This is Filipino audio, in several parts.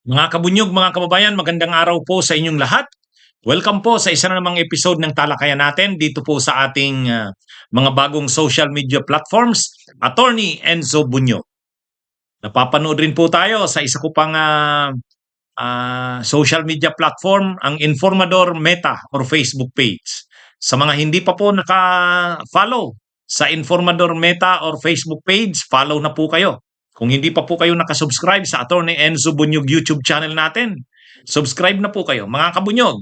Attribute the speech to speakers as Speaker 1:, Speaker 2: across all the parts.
Speaker 1: Mga kabunyog, mga kababayan, magandang araw po sa inyong lahat. Welcome po sa isa na namang episode ng Talakayan natin dito po sa ating mga bagong social media platforms. Attorney Enzo Bunyo. Napapanood rin po tayo sa isa ko pang social media platform, ang Informador Meta or Facebook page. Sa mga hindi pa po naka-follow sa Informador Meta or Facebook page, follow na po kayo. Kung hindi pa po kayo nakasubscribe sa Attorney Enzo Bunyog YouTube channel natin, subscribe na po kayo. Mga kabunyog,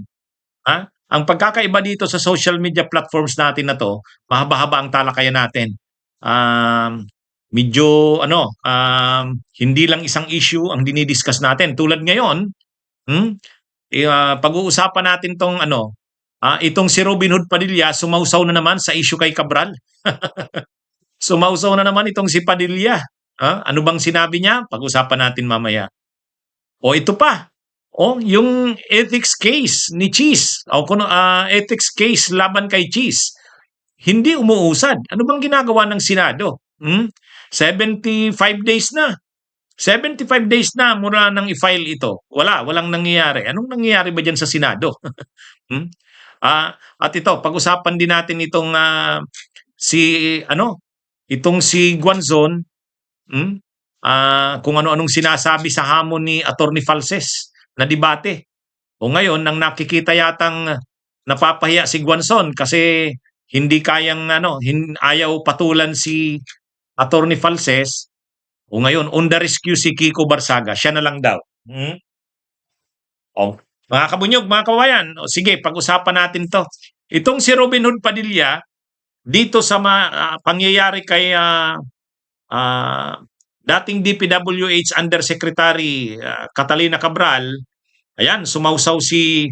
Speaker 1: ha? Ang pagkakaiba dito sa social media platforms natin na to, mahaba-haba ang talakayan natin. Um, medyo hindi lang isang issue ang dinidiscuss natin. Tulad ngayon, pag-uusapan natin tong itong si Robin Hood Padilla sumausaw na naman sa issue kay Cabral. Sumausaw na naman itong si Padilla. Ano bang sinabi niya? Pag-usapan natin mamaya. O ito pa. Yung ethics case ni Cheese. Ethics case laban kay Cheese. Hindi umuusad. Ano bang ginagawa ng Senado? 75 days na. 75 days na mula nang i-file ito. Walang nangyayari. Anong nangyayari ba dyan sa Senado? At ito, pag-usapan din natin itong itong si Guanzon, kung ano-anong sinasabi sa hamon ni Attorney Falses na debate. O ngayon, nang nakikita yatang napapahiya si Guanzon kasi hindi kayang ayaw patulan si Attorney Falses. O ngayon, on the rescue si Kiko Barsaga, siya na lang daw. Mga kabunyog, mga kabayan, sige, pag-usapan natin to. Itong si Robin Hood Padilla, dito sa pangyayari kay dating DPWH Undersecretary Catalina Cabral, ayan, sumausaw si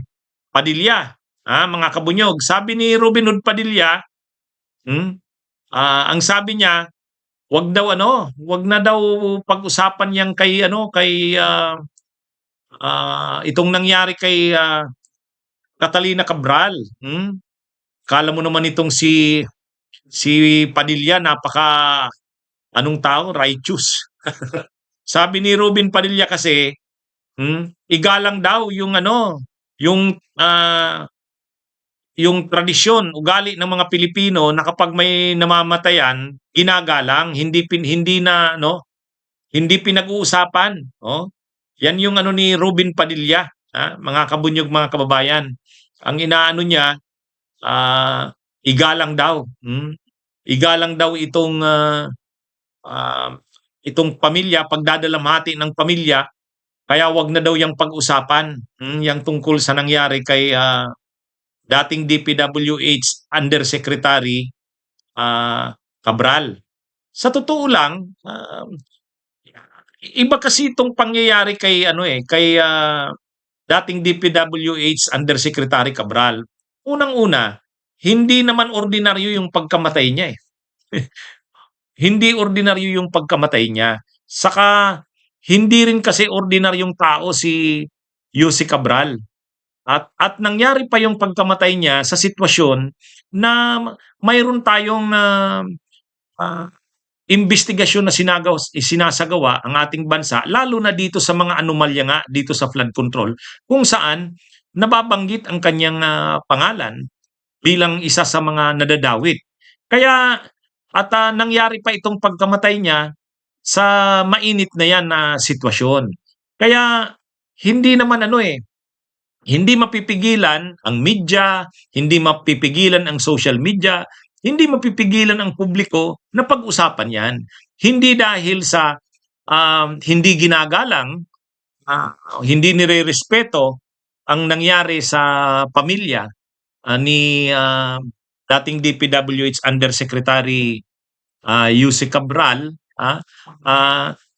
Speaker 1: Padilla. Mga kabunyog, sabi ni Robin Hood Padilla, ang sabi niya, wag na daw pag-usapan yang kay itong nangyari kay Catalina Cabral. Kala mo naman itong si Padilla, napaka anong tao, righteous. Sabi ni Robin Padilla kasi, igalang daw yung tradisyon, ugali ng mga Pilipino na kapag may namamatayan, ginagalang, hindi pinag-uusapan. Yan yung ni Robin Padilla, mga kabunyog, mga kababayan. Ang inaano niya, igalang daw. Igalang daw itong pamilya, pagdadalamhati ng pamilya, kaya wag na daw yung pag-usapan, yung tungkol sa nangyari kay dating DPWH Undersecretary Cabral. Sa totoo lang, iba kasi itong pangyayari kay dating DPWH Undersecretary Cabral. Unang-una, hindi naman ordinaryo yung pagkamatay niya . Hindi ordinaryo yung pagkamatay niya. Saka hindi rin kasi ordinaryong tao si Yussi Cabral. At nangyari pa yung pagkamatay niya sa sitwasyon na mayroon tayong investigasyon na sinasagawa ang ating bansa, lalo na dito sa mga anomalya nga dito sa flood control, kung saan nababanggit ang kanyang pangalan bilang isa sa mga nadadawit. Kaya nangyari pa itong pagkamatay niya sa mainit na yan na sitwasyon. Kaya hindi naman hindi mapipigilan ang media, hindi mapipigilan ang social media, hindi mapipigilan ang publiko na pag-usapan yan. Hindi dahil sa hindi ginagalang, hindi nire-respeto ang nangyari sa pamilya ni dating DPWH Undersecretary Yussi Cabral,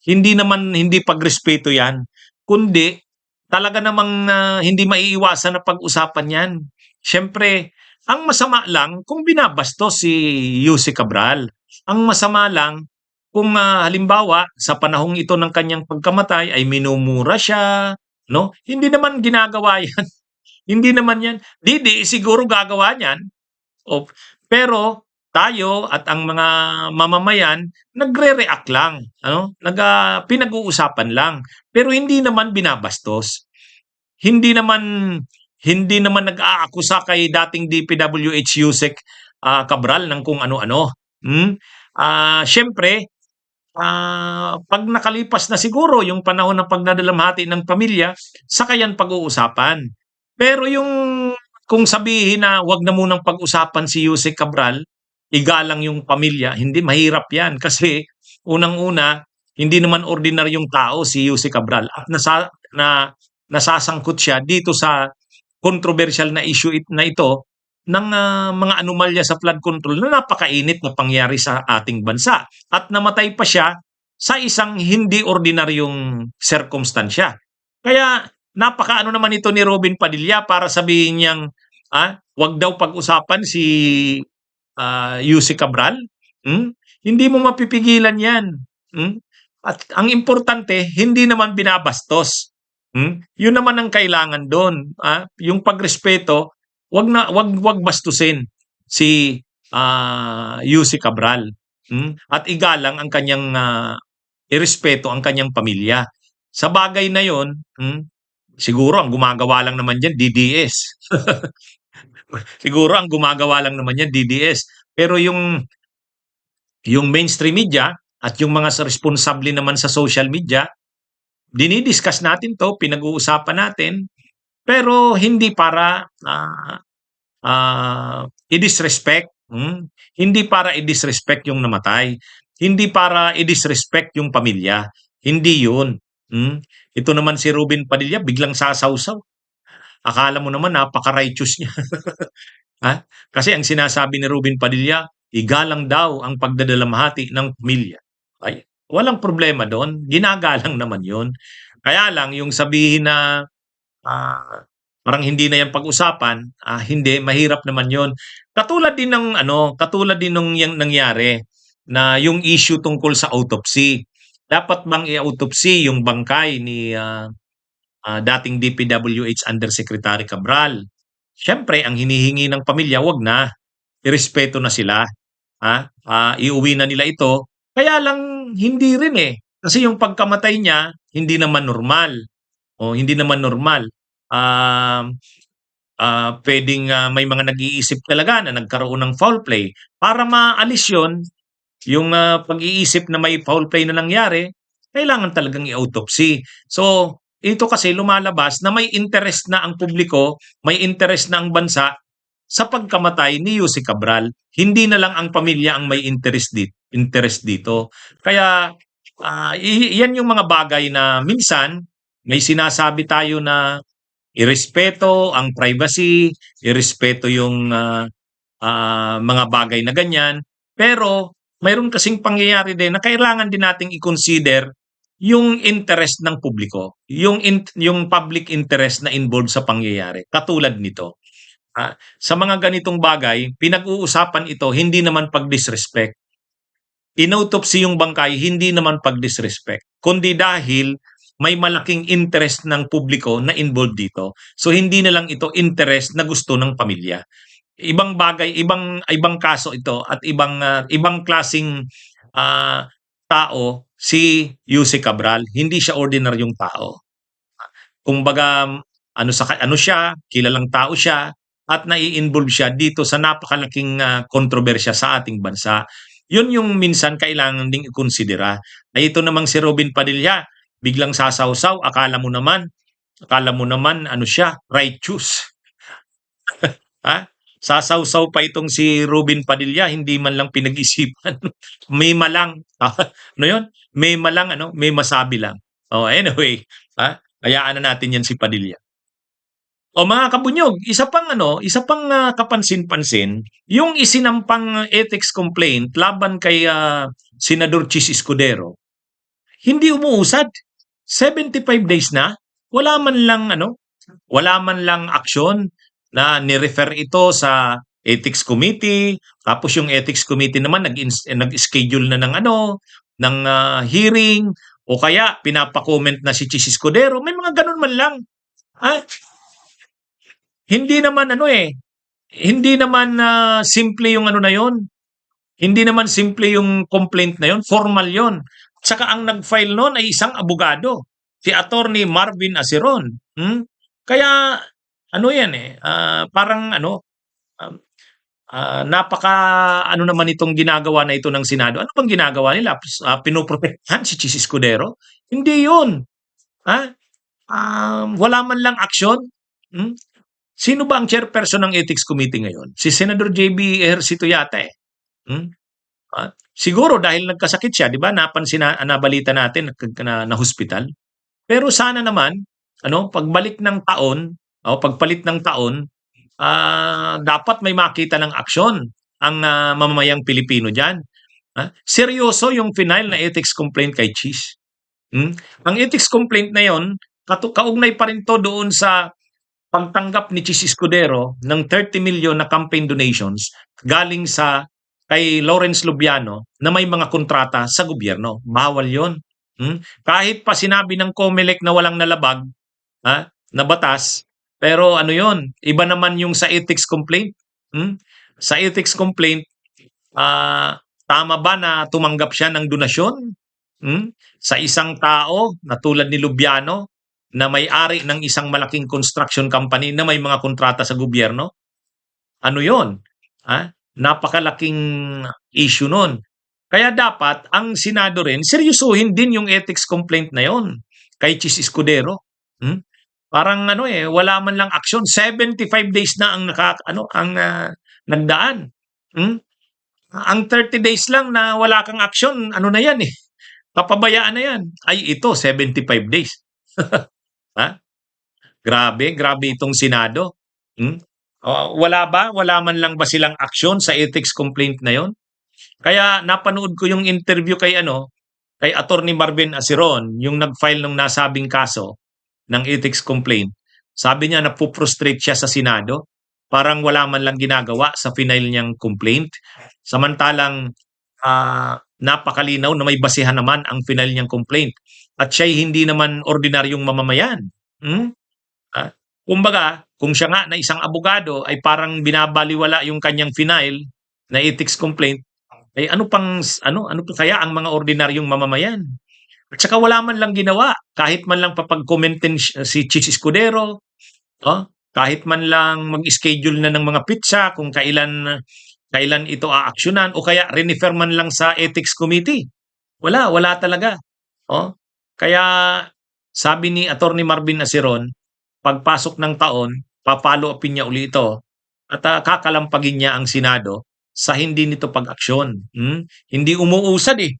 Speaker 1: hindi pagrespeto yan, kundi talaga namang hindi maiiwasan na pag-usapan yan. Siyempre, ang masama lang kung binabastos si Yussi Cabral. Ang masama lang kung halimbawa sa panahong ito ng kanyang pagkamatay ay minumura siya, no? Hindi naman ginagawa yan. Hindi naman yan. Siguro gagawa niyan. Pero tayo at ang mga mamamayan nagre-react lang, ano, pinag-uusapan lang, pero hindi naman binabastos. Hindi naman hindi naman nag-aakusa kay dating DPWH Yusek Cabral ng kung ano-ano. Hmm? Siyempre, 'pag nakalipas na siguro yung panahon ng pagdadalamhati ng pamilya, saka yan pag-uusapan. Pero yung kung sabihin na 'wag na munang pag-usapan si Yusek Cabral, igalang yung pamilya, hindi, mahirap yan. Kasi unang-una, hindi naman ordinaryong tao si Yusek Cabral at nasasangkot siya dito sa controversial na issue na ito ng mga anomalya sa flood control na napakainit na pangyari sa ating bansa. At namatay pa siya sa isang hindi ordinaryong sirkumstansya. Kaya napakaano naman ito ni Robin Padilla para sabihin niyang wag daw pag-usapan si Yusek Cabral. Hindi mo mapipigilan yan. Hmm? At ang importante, hindi naman binabastos. Yun naman ang kailangan doon. Yung pagrespeto, wag bastusin si Yusek Cabral. At igalang ang kanyang irespeto ang kanyang pamilya. Sa bagay na yon, siguro ang gumagawa lang naman diyan DDS. Siguro ang gumagawa lang naman yan DDS. Pero yung mainstream media at yung mga responsable naman sa social media, dinidiscuss natin to, pinag-uusapan natin, pero hindi para i-disrespect. Hindi para i-disrespect yung namatay. Hindi para i-disrespect yung pamilya. Hindi yun. Ito naman si Robin Padilla, biglang sasawsaw. Akala mo naman napaka-righteous niya. Kasi ang sinasabi ni Robin Padilla, igalang daw ang pagdadalamhati ng pamilya. Ay, walang problema doon. Ginagalang naman yun. Kaya lang, yung sabihin na parang hindi na yan pag-usapan, hindi, mahirap naman yun. Katulad din ng yang nangyari na yung issue tungkol sa autopsy. Dapat bang i-autopsy yung bangkay ni dating DPWH Undersecretary Cabral? Siyempre, ang hinihingi ng pamilya, wag na. Irespeto na sila. Iuwi na nila ito. Kaya lang, hindi rin eh. Kasi yung pagkamatay niya, hindi naman normal. Hindi naman normal. Pwedeng may mga nag-iisip talaga na nagkaroon ng foul play. Para maalis yun, yung pag-iisip na may foul play na nangyari, kailangan talagang i-autopsy. So, ito kasi lumalabas na may interest na ang publiko, may interest na ang bansa sa pagkamatay ni Yusek Cabral. Hindi na lang ang pamilya ang may interest dito. Kaya yan yung mga bagay na minsan may sinasabi tayo na irespeto ang privacy, irespeto yung mga bagay na ganyan. Pero mayroon kasing pangyayari din na kailangan din nating i-consider yung interest ng publiko, yung public interest na involved sa pangyayari. Katulad nito. Sa mga ganitong bagay, pinag-uusapan ito hindi naman pag-disrespect. Inautopsy yung bangkay, hindi naman pag-disrespect, kundi dahil may malaking interest ng publiko na involved dito. So hindi na lang ito interest na gusto ng pamilya. Ibang bagay, ibang kaso ito at ibang klasing tao si Yusek Cabral. Hindi siya ordinaryong tao. Kumbaga ano siya, kilalang tao siya at nai-involve siya dito sa napakalaking kontrobersya sa ating bansa. Yun yung minsan kailangan ding i-konsidera. Ito namang si Robin Padilla, biglang sasawsaw, akala mo naman ano siya, righteous. Sasawsaw pa itong si Robin Padilla, hindi man lang pinag-isipan. May malang. Ano yun? May malang, may masabi lang. Anyway, hayaan na natin yan si Padilla. Mga kabunyog, isa pang kapansin-pansin, yung isinampang ethics complaint laban kay Senador Chis Escudero, hindi umuusad. 75 days na, wala man lang aksyon na ni-refer ito sa ethics committee, tapos yung ethics committee naman nag-schedule na ng hearing, o kaya pinapa-comment na si Chis Escudero, may mga ganun man lang. Hindi naman simple yung na yon. Hindi naman simple yung complaint na yun, formal yun. Saka ang nag-file nun ay isang abogado, si Attorney Marvin Aceron. Kaya ano yan eh, parang ano, um, napaka ano naman itong ginagawa na ito ng Senado. Ano bang ginagawa nila? Pinoprotektahan si Chis Escudero? Hindi yun. Ha? Wala man lang aksyon. Hmm? Sino ba ang chairperson ng Ethics Committee ngayon? Si Senator JB Ejercito yata eh. Hmm? Siguro dahil nagkasakit siya, 'di ba? Nabalita natin na hospital. Pero sana naman pagbalik ng taon o pagpalit ng taon, dapat may makita ng aksyon ang mamamayang Pilipino diyan. Seryoso yung final na ethics complaint kay Chis. Ang ethics complaint na 'yon, kaugnay pa rin to doon sa pagtanggap ni Chis Escudero ng 30 million na campaign donations galing sa kay Lawrence Lubiano na may mga kontrata sa gobyerno. Bawal 'yon. Kahit pa sinabi ng COMELEC na walang nalabag na batas, pero ano 'yon, iba naman yung sa ethics complaint. Sa ethics complaint, tama ba na tumanggap siya ng donasyon? Sa isang tao na tulad ni Lubiano na may-ari ng isang malaking construction company na may mga kontrata sa gobyerno? Ano 'yon? Napakalaking issue nun. Kaya dapat ang Senado rin seryosohin din yung ethics complaint na 'yon kay Chis Escudero. Parang wala man lang aksyon. 75 days na ang nagdaan. Ang 30 days lang na wala kang aksyon, ano na 'yan eh. Kapabayaan na 'yan. Ay ito 75 days. Grabe, grabe itong Senado. Wala man lang ba silang aksyon sa ethics complaint na 'yon? Kaya napanood ko yung interview kay Attorney Marvin Aceron, yung nag-file ng nasabing kaso ng ethics complaint. Sabi niya napuprostrate siya sa Senado, parang wala man lang ginagawa sa final niyang complaint. Samantalang napakalinaw na may basehan naman ang final niyang complaint. At siya'y hindi naman ordinaryong mamamayan. Kumbaga, kung siya nga na isang abogado ay parang binabaliwala yung kanyang final na ethics complaint, ay ano pa kaya ang mga ordinaryong mamamayan? At saka wala man lang ginawa, kahit man lang papag-commentin si Chis Escudero, kahit man lang mag-schedule na ng mga pizza kung kailan ito aaksyonan o kaya refer man lang sa ethics committee. Wala talaga. Kaya sabi ni Attorney Marvin Aceron, pagpasok ng taon, papalo upin niya uli ito at kakalampagin niya ang Senado sa hindi nito pag-aksyon. Hindi umuusad eh.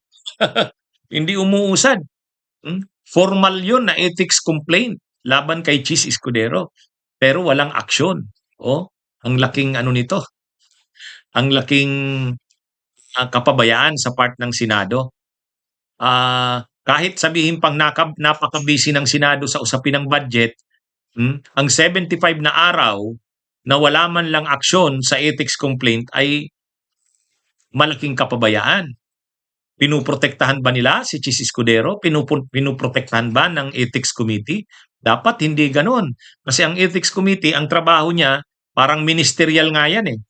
Speaker 1: Hindi umuusad. Formal yun na ethics complaint laban kay Chis Escudero. Pero walang aksyon. Ang laking nito. Ang laking kapabayaan sa part ng Senado. Kahit sabihin pang napaka-busy ng Senado sa usapin ng budget, ang 75 na araw na wala man lang aksyon sa ethics complaint ay malaking kapabayaan. Pinuprotektahan ba nila si Chis Escudero? Pinuprotektahan ba ng Ethics Committee? Dapat hindi ganon. Kasi ang Ethics Committee, ang trabaho niya, parang ministerial nga yan eh.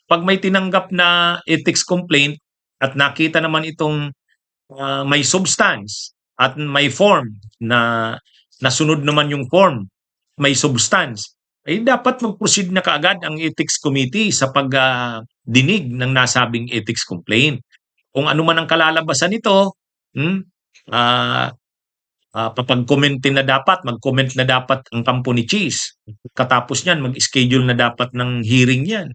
Speaker 1: Pag may tinanggap na ethics complaint at nakita naman itong may substance at may form na nasunod naman yung form, may substance, ay dapat mag-proceed na kaagad ang Ethics Committee sa pagdinig ng nasabing ethics complaint. Kung ano man ang kalalabasan nito, papag-commentin na dapat, mag-comment na dapat ang kampo ni Chis. Katapos niyan, mag-schedule na dapat ng hearing yan.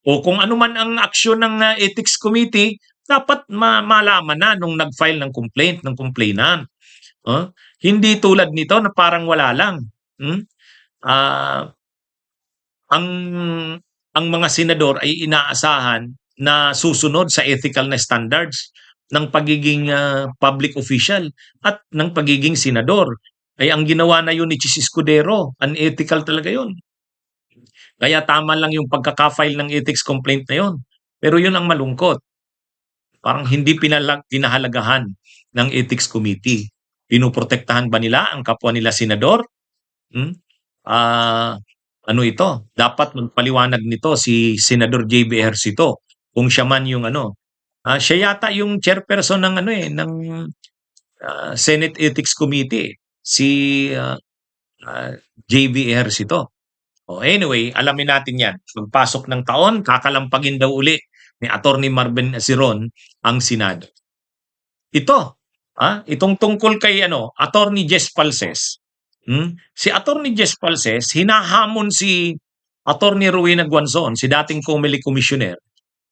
Speaker 1: O kung ano man ang aksyon ng Ethics Committee, dapat malaman na nung nag-file ng complaint, ng complainant. Hindi tulad nito na parang wala lang. Ang mga senador ay inaasahan na susunod sa ethical na standards ng pagiging public official at ng pagiging senador. Ay ang ginawa na yun ni Chis Escudero, unethical talaga yun. Kaya tama lang yung pagkaka-file ng ethics complaint na yun. Pero yun ang malungkot. Parang hindi pinahalagahan ng Ethics Committee. Pinuprotektahan ba nila ang kapwa nila senador? Ito? Dapat magpaliwanag nito si Senador JB Ejercito kung siya man yung ano, siya yata yung chairperson ng ano, eh, ng, Senate Ethics Committee, si, JV Ejercito. Oh, anyway, alamin natin 'yan. Pagpasok ng taon, kakalampagin daw uli ni Attorney Marvin Siron ang Senado. Ito, itong tungkol kay ano, Attorney Jess Falces. Si Attorney Jess Falces, hinahamon si Attorney Rowena Guanzon, si dating COMELEC commissioner,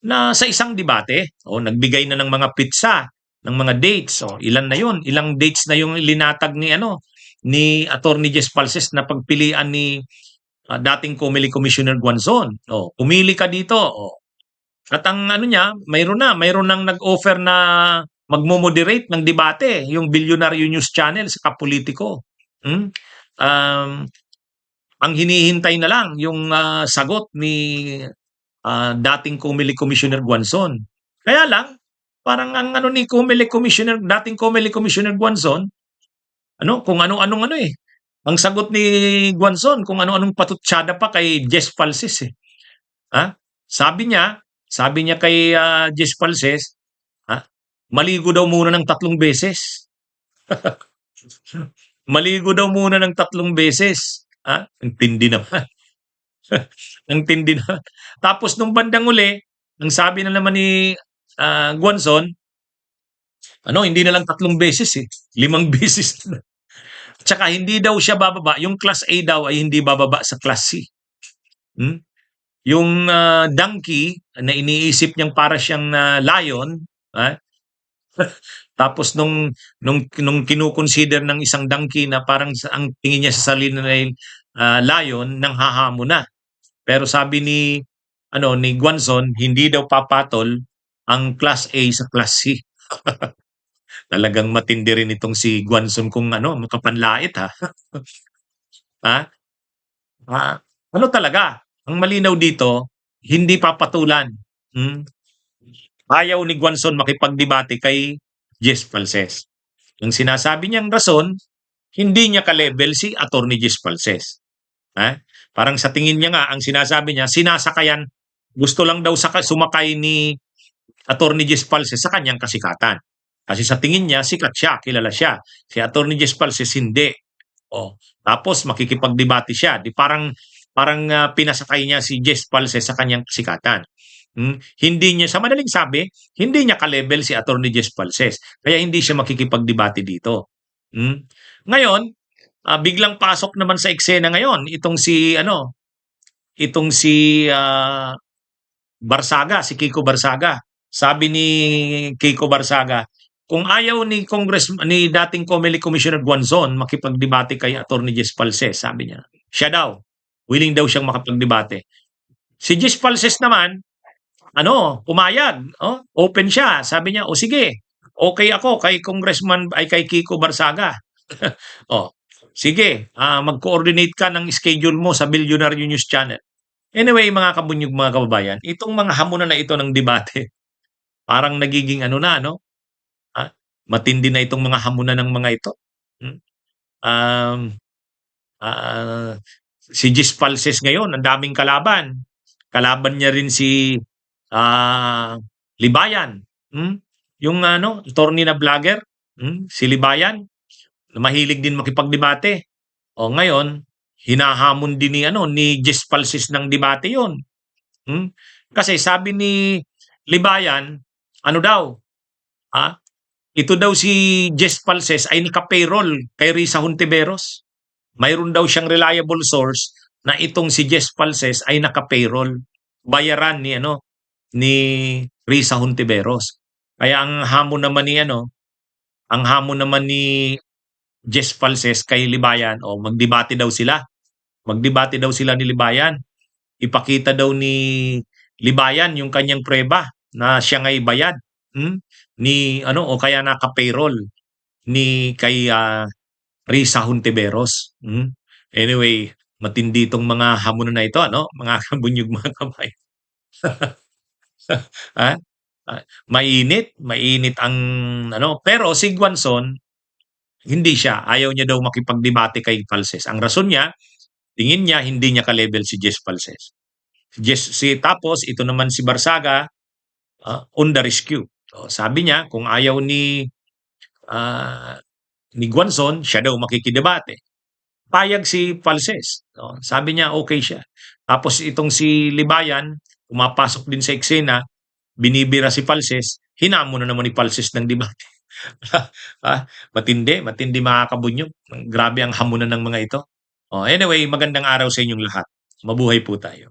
Speaker 1: na sa isang debate, nagbigay na ng mga pitsa, ng mga dates. Ilan na 'yon? Ilang dates na yung linatag ni ano, ni Attorney Jess Falces na pagpilian ni dating COMELEC Commissioner Guanzon. Pumili ka dito. At ang ano niya, mayroon nang nag-offer na magmo-moderate ng debate, yung Bilyonaryo News Channel sa Kapolitiko. Hmm? Um, ang hinihintay na lang yung sagot ni dating COMELEC Commissioner Guanzon. Kaya lang, parang ang ano ni dating COMELEC Commissioner Guanzon, kung ano-anong ano eh. Ang sagot ni Guanzon, kung ano-anong patutsyada pa kay Jess Falces eh. Sabi niya kay Jess Falces, maligo daw muna ng 3 beses. Maligo daw muna ng 3 beses. Ang tindi naman. Ang tindi na. Tapos nung bandang uli, ang sabi na naman ni Guanzon, hindi na lang 3 beses eh. 5 beses na. Tsaka hindi daw siya bababa. Yung Class A daw ay hindi bababa sa Class C. Yung donkey na iniisip niyang para siyang lion, tapos nung kino-consider ng isang donkey na parang ang tingin niya sa sarili na lion, nanghahamon na. Pero sabi ni Guanzon, hindi daw papatol ang Class A sa Class C. Talagang matindi rin itong si Guanzon kung makapanlait ha. Ano talaga, ang malinaw dito, hindi papatulan. Ayaw ni Guanzon makipagdebate kay Jess Falces. Ang sinasabi niyang rason, hindi niya ka-level si Attorney Jess Falces. Parang sa tingin niya nga, ang sinasabi niya, sinasakayan, gusto lang daw sumakay ni Attorney Jess Falces sa kanyang kasikatan. Kasi sa tingin niya, sikat siya, kilala siya. Si Attorney Jess Falces hindi. Tapos makikipagdebate siya. Parang pinasakay niya si Jess Falces sa kanyang kasikatan. Hindi niya, sa madaling sabi, hindi niya ka-level si Attorney Jess Falces. Kaya hindi siya makikipagdebate dito. Ngayon, biglang pasok naman sa eksena ngayon itong si Barsaga, si Kiko Barsaga. Sabi ni Kiko Barsaga, kung ayaw ni dating COMELEC Commissioner Guanzon makipagdebate kay Attorney Jess Falces, sabi niya, siya daw, willing daw siyang makipagdebate. Si Jess Falces naman, pumayag, open siya. Sabi niya, sige, okay ako kay kay Kiko Barsaga. Sige, mag-coordinate ka ng schedule mo sa Bilyonaryo News Channel. Anyway, mga kabunyog, mga kababayan, itong mga hamunan na ito ng debate, parang nagiging matindi na itong mga hamunan ng mga ito. Si Jess Falces ngayon, ang daming kalaban. Kalaban niya rin si Libayan. Yung attorney na vlogger, si Libayan, mahilig din makipagdebate. Ngayon, hinahamon din ni Jess Falces ng debate 'yon. Kasi sabi ni Libayan, ito daw si Jess Falces ay naka-payroll kay Risa Hontiveros. Mayroon daw siyang reliable source na itong si Jess Falces ay naka-payroll. Bayaran ni Risa Hontiveros. Kaya ang hamon naman ni Jess Falces kay Libayan, magdebate daw sila. Magdebate daw sila ni Libayan. Ipakita daw ni Libayan yung kanyang preba na siya nga'y bayad. O kaya naka-payroll ni kay Risa Hontiveros. Anyway, matindi itong mga hamunan na ito, mga kabunyog, mga kabay. Mainit ang pero si Guanzon, hindi siya, ayaw niya daw makipagdebate kay Falces. Ang rason niya, tingin niya hindi niya ka-level si Jess Falces. Tapos ito naman si Barsaga, on the rescue. So, sabi niya kung ayaw ni Guanzon, siya daw makikidebate. Payag si Falses. No? Sabi niya okay siya. Tapos itong si Libayan, pumapasok din sa eksena, binibira si Falses, hinamon na naman ni Falses ng debate. Matindi mga kabunyog. Grabe ang hamunan ng mga ito. Anyway, magandang araw sa inyong lahat. Mabuhay po tayo.